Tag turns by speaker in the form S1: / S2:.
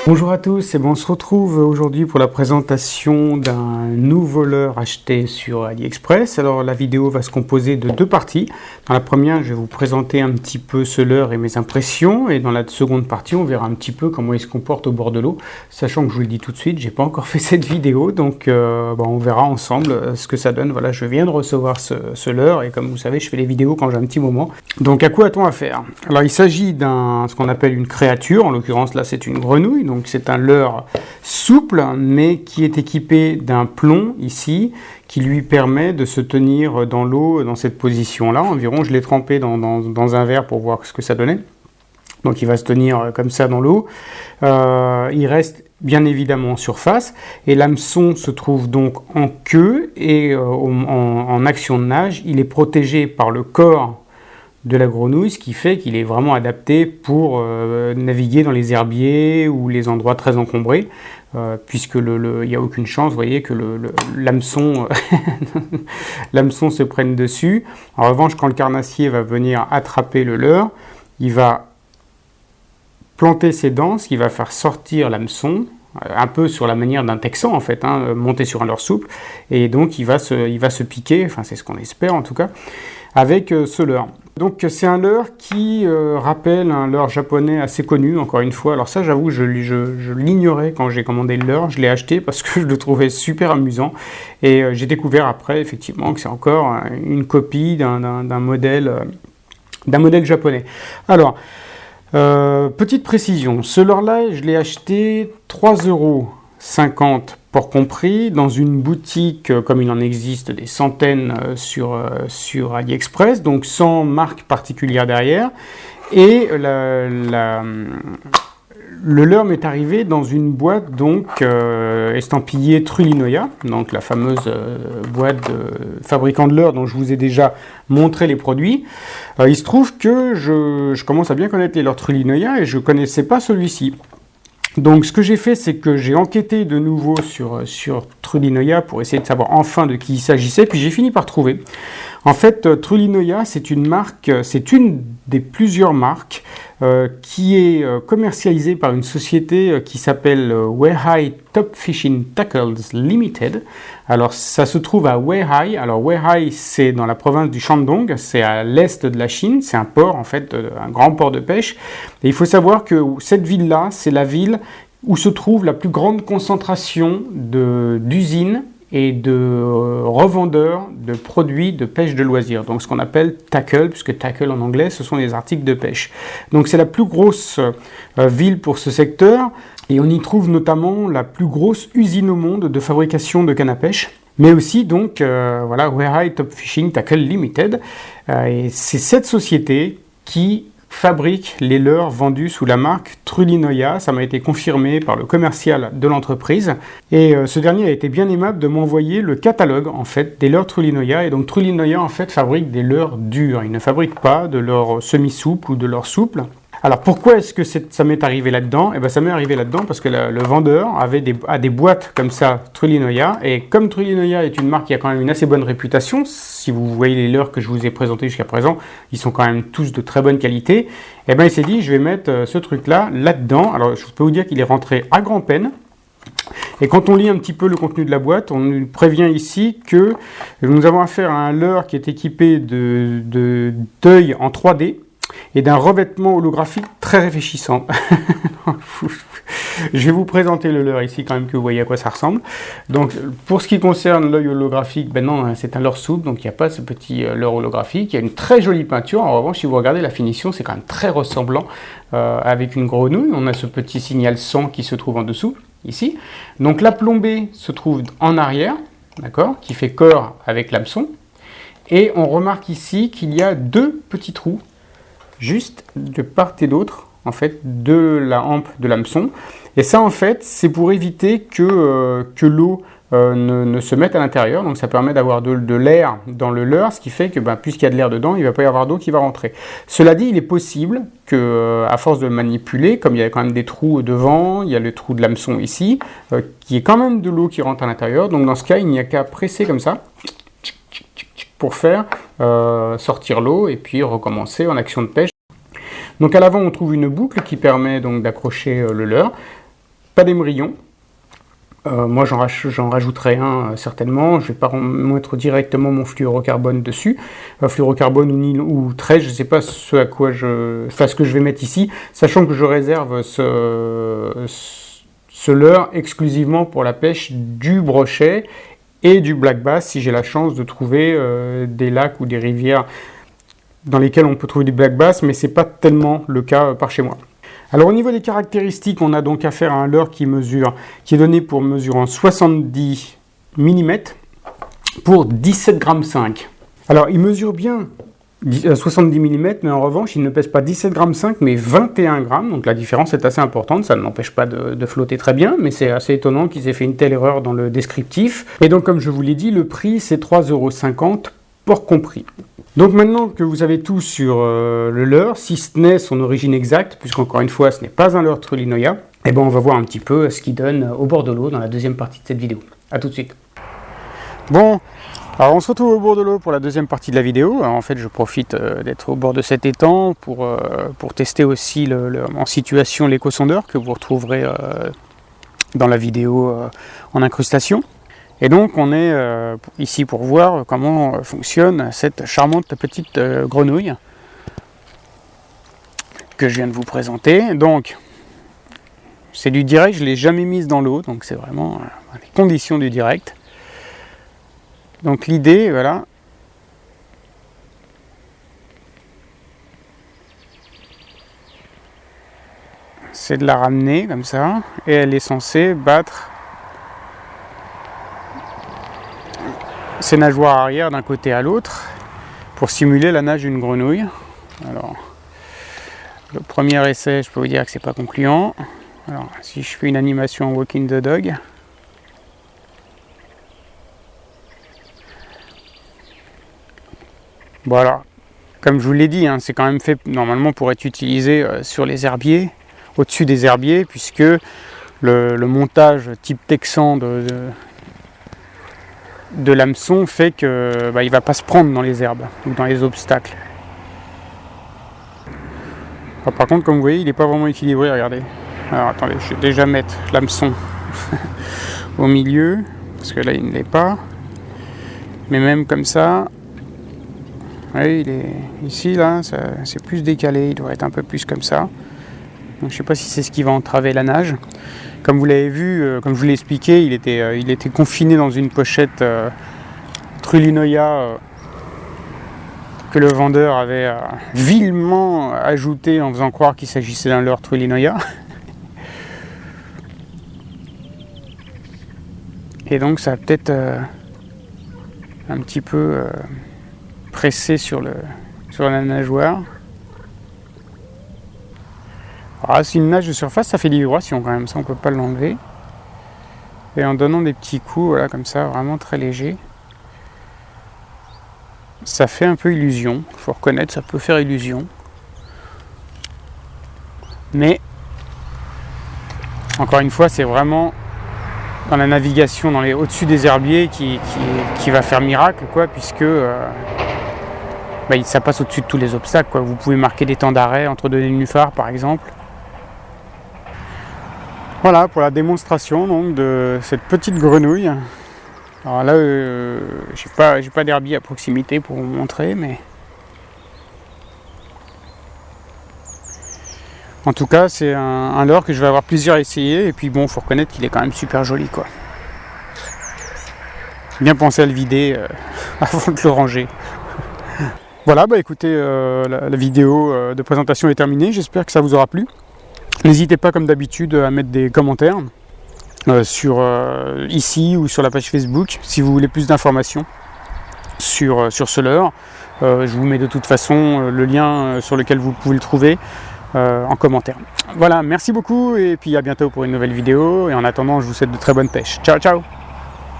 S1: Bonjour à tous, et bon, on se retrouve aujourd'hui pour la présentation d'un nouveau leurre acheté sur AliExpress. Alors la vidéo va se composer de deux parties. Dans la première, je vais vous présenter un petit peu ce leurre et mes impressions, et dans la seconde partie, on verra un petit peu comment il se comporte au bord de l'eau, sachant que je vous le dis tout de suite, j'ai pas encore fait cette vidéo, donc on verra ensemble ce que ça donne. Voilà, je viens de recevoir ce leurre, et comme vous savez, je fais les vidéos quand j'ai un petit moment. Donc à quoi a-t-on affaire? Alors il s'agit d'un ce qu'on appelle une créature, en l'occurrence là c'est une grenouille. Donc c'est un leurre souple, mais qui est équipé d'un plomb ici, qui lui permet de se tenir dans l'eau, dans cette position-là. Environ, je l'ai trempé dans un verre pour voir ce que ça donnait. Donc il va se tenir comme ça dans l'eau. Il reste bien évidemment en surface, et l'hameçon se trouve donc en queue, et en action de nage, il est protégé par le corps de la grenouille, ce qui fait qu'il est vraiment adapté pour naviguer dans les herbiers ou les endroits très encombrés, puisque il n'y a aucune chance, vous voyez, que l'hameçon l'hameçon se prenne dessus. En revanche, quand le carnassier va venir attraper le leurre, il va planter ses dents, ce qui va faire sortir l'hameçon, un peu sur la manière d'un texan en fait, monter sur un leurre souple, et donc il va se piquer, enfin c'est ce qu'on espère en tout cas, avec ce leurre. Donc c'est un leurre qui rappelle un leurre japonais assez connu, encore une fois. Alors ça, j'avoue, je l'ignorais quand j'ai commandé le leurre. Je l'ai acheté parce que je le trouvais super amusant. Et j'ai découvert après, effectivement, que c'est encore une copie d'un modèle japonais. Alors, petite précision, ce leurre-là, je l'ai acheté 3,50 € port compris, dans une boutique, comme il en existe des centaines sur AliExpress, donc sans marque particulière derrière. Et le leurre m'est arrivé dans une boîte donc estampillée Trulinoya, donc la fameuse boîte fabricant de leurre dont je vous ai déjà montré les produits. Il se trouve que je commence à bien connaître les leurres Trulinoya, et je ne connaissais pas celui-ci. Donc ce que j'ai fait, c'est que j'ai enquêté de nouveau sur Trulinoya pour essayer de savoir enfin de qui il s'agissait, puis j'ai fini par trouver. En fait, Trulinoya, c'est une marque, c'est une des plusieurs marques qui est commercialisée par une société qui s'appelle Weihai Top Fishing Tackles Limited. Alors ça se trouve à Weihai. Alors Weihai, c'est dans la province du Shandong, c'est à l'est de la Chine, c'est un port en fait, un grand port de pêche. Et il faut savoir que cette ville-là, c'est la ville où se trouve la plus grande concentration d'usines et de revendeurs de produits de pêche de loisirs, donc ce qu'on appelle tackle, puisque tackle en anglais, ce sont les articles de pêche. Donc c'est la plus grosse ville pour ce secteur, et on y trouve notamment la plus grosse usine au monde de fabrication de canne à pêche, mais aussi donc voilà, Weihai Top Fishing Tackle Limited, et c'est cette société qui fabrique les leurres vendus sous la marque Trulinoya. Ça m'a été confirmé par le commercial de l'entreprise, et ce dernier a été bien aimable de m'envoyer le catalogue en fait des leurres Trulinoya. Et donc Trulinoya en fait fabrique des leurres durs, il ne fabrique pas de leurres semi-souples ou de leurres souples. Alors pourquoi est-ce que ça m'est arrivé là-dedans? Eh bien ça m'est arrivé là-dedans parce que le vendeur a des boîtes comme ça Trulinoya, et comme Trulinoya est une marque qui a quand même une assez bonne réputation, si vous voyez les leurres que je vous ai présentés jusqu'à présent, ils sont quand même tous de très bonne qualité, et bien il s'est dit je vais mettre ce truc-là là-dedans. Alors je peux vous dire qu'il est rentré à grand-peine. Et quand on lit un petit peu le contenu de la boîte, on nous prévient ici que nous avons affaire à un leurre qui est équipé d'œils en 3D, et d'un revêtement holographique très réfléchissant. Je vais vous présenter le leurre ici quand même, que vous voyez à quoi ça ressemble. Donc pour ce qui concerne l'œil holographique, ben non, c'est un leurre souple, donc il n'y a pas ce petit leurre holographique. Il y a une très jolie peinture. En revanche, si vous regardez la finition, c'est quand même très ressemblant avec une grenouille. On a ce petit signal sang qui se trouve en dessous, ici. Donc la plombée se trouve en arrière, d'accord, qui fait corps avec l'hameçon. Et on remarque ici qu'il y a deux petits trous juste de part et d'autre en fait de la hampe de l'hameçon, et ça en fait c'est pour éviter que l'eau ne se mette à l'intérieur. Donc ça permet d'avoir de l'air dans le leurre, ce qui fait que puisqu'il y a de l'air dedans, il ne va pas y avoir d'eau qui va rentrer. Cela dit, il est possible que à force de le manipuler, comme il y a quand même des trous devant, il y a le trou de l'hameçon ici, qu'il y ait quand même de l'eau qui rentre à l'intérieur. Donc dans ce cas, il n'y a qu'à presser comme ça pour faire sortir l'eau et puis recommencer en action de pêche. Donc à l'avant, on trouve une boucle qui permet donc d'accrocher le leurre. pas d'émerillon. Moi j'en rajouterai un certainement, je ne vais pas mettre directement mon fluorocarbone dessus, fluorocarbone ou 13, je ne sais pas ce que je vais mettre ici, sachant que je réserve ce leurre exclusivement pour la pêche du brochet et du black bass si j'ai la chance de trouver des lacs ou des rivières dans lesquels on peut trouver du black bass, mais ce n'est pas tellement le cas par chez moi. Alors au niveau des caractéristiques, on a donc affaire à un leurre qui est donné pour mesurant 70 mm pour 17,5 g. Alors il mesure bien 70 mm, mais en revanche il ne pèse pas 17,5 g mais 21 g, donc la différence est assez importante, ça ne l'empêche pas de flotter très bien, mais c'est assez étonnant qu'ils aient fait une telle erreur dans le descriptif. Et donc comme je vous l'ai dit, le prix c'est 3,50 € port compris. Donc maintenant que vous avez tout sur le leurre, si ce n'est son origine exacte, puisqu'encore une fois ce n'est pas un leurre Trulinoia, et ben on va voir un petit peu ce qu'il donne au bord de l'eau dans la deuxième partie de cette vidéo. A tout de suite. Bon, alors on se retrouve au bord de l'eau pour la deuxième partie de la vidéo. Alors, en fait je profite d'être au bord de cet étang pour tester aussi en situation l'éco-sondeur que vous retrouverez dans la vidéo en incrustation. Et donc on est ici pour voir comment fonctionne cette charmante petite grenouille que je viens de vous présenter. Donc c'est du direct, je ne l'ai jamais mise dans l'eau, donc c'est vraiment les conditions du direct. Donc l'idée, voilà, c'est de la ramener comme ça, et elle est censée battre ses nageoires arrière d'un côté à l'autre pour simuler la nage d'une grenouille. Alors, le premier essai, je peux vous dire que c'est pas concluant. Alors, si je fais une animation Walking the Dog, voilà, comme je vous l'ai dit, hein, c'est quand même fait normalement pour être utilisé sur les herbiers, au-dessus des herbiers, puisque le montage type texan de l'hameçon fait que il va pas se prendre dans les herbes ou dans les obstacles. Alors, par contre, comme vous voyez, il n'est pas vraiment équilibré, regardez. Alors attendez, je vais déjà mettre l'hameçon au milieu, parce que là il ne l'est pas. Mais même comme ça, oui, il est ici, là, c'est plus décalé, il devrait être un peu plus comme ça. Donc, je ne sais pas si c'est ce qui va entraver la nage. Comme vous l'avez vu, comme je vous l'ai expliqué, il était confiné dans une pochette Trulinoia que le vendeur avait vilement ajouté en faisant croire qu'il s'agissait d'un leurre Trulinoia. Et donc ça a peut-être un petit peu pressé sur la nageoire. Alors, c'est une nage de surface, ça fait des vibrations quand même, ça on peut pas l'enlever. Et en donnant des petits coups, voilà, comme ça, vraiment très léger, ça fait un peu illusion. Il faut reconnaître, ça peut faire illusion. Mais, encore une fois, c'est vraiment dans la navigation au-dessus des herbiers qui va faire miracle, quoi, puisque ça passe au-dessus de tous les obstacles, quoi. Vous pouvez marquer des temps d'arrêt entre deux nénuphars, par exemple. Voilà pour la démonstration donc, de cette petite grenouille. Alors là, j'ai pas d'herbier à proximité pour vous montrer, mais en tout cas, c'est un leurre que je vais avoir plaisir à essayer. Et puis bon, faut reconnaître qu'il est quand même super joli, quoi. Bien penser à le vider avant de le ranger. Voilà, écoutez, la vidéo de présentation est terminée. J'espère que ça vous aura plu. N'hésitez pas, comme d'habitude, à mettre des commentaires ici ou sur la page Facebook si vous voulez plus d'informations sur ce leurre. Je vous mets de toute façon le lien sur lequel vous pouvez le trouver en commentaire. Voilà, merci beaucoup et puis à bientôt pour une nouvelle vidéo. Et en attendant, je vous souhaite de très bonnes pêches. Ciao, ciao!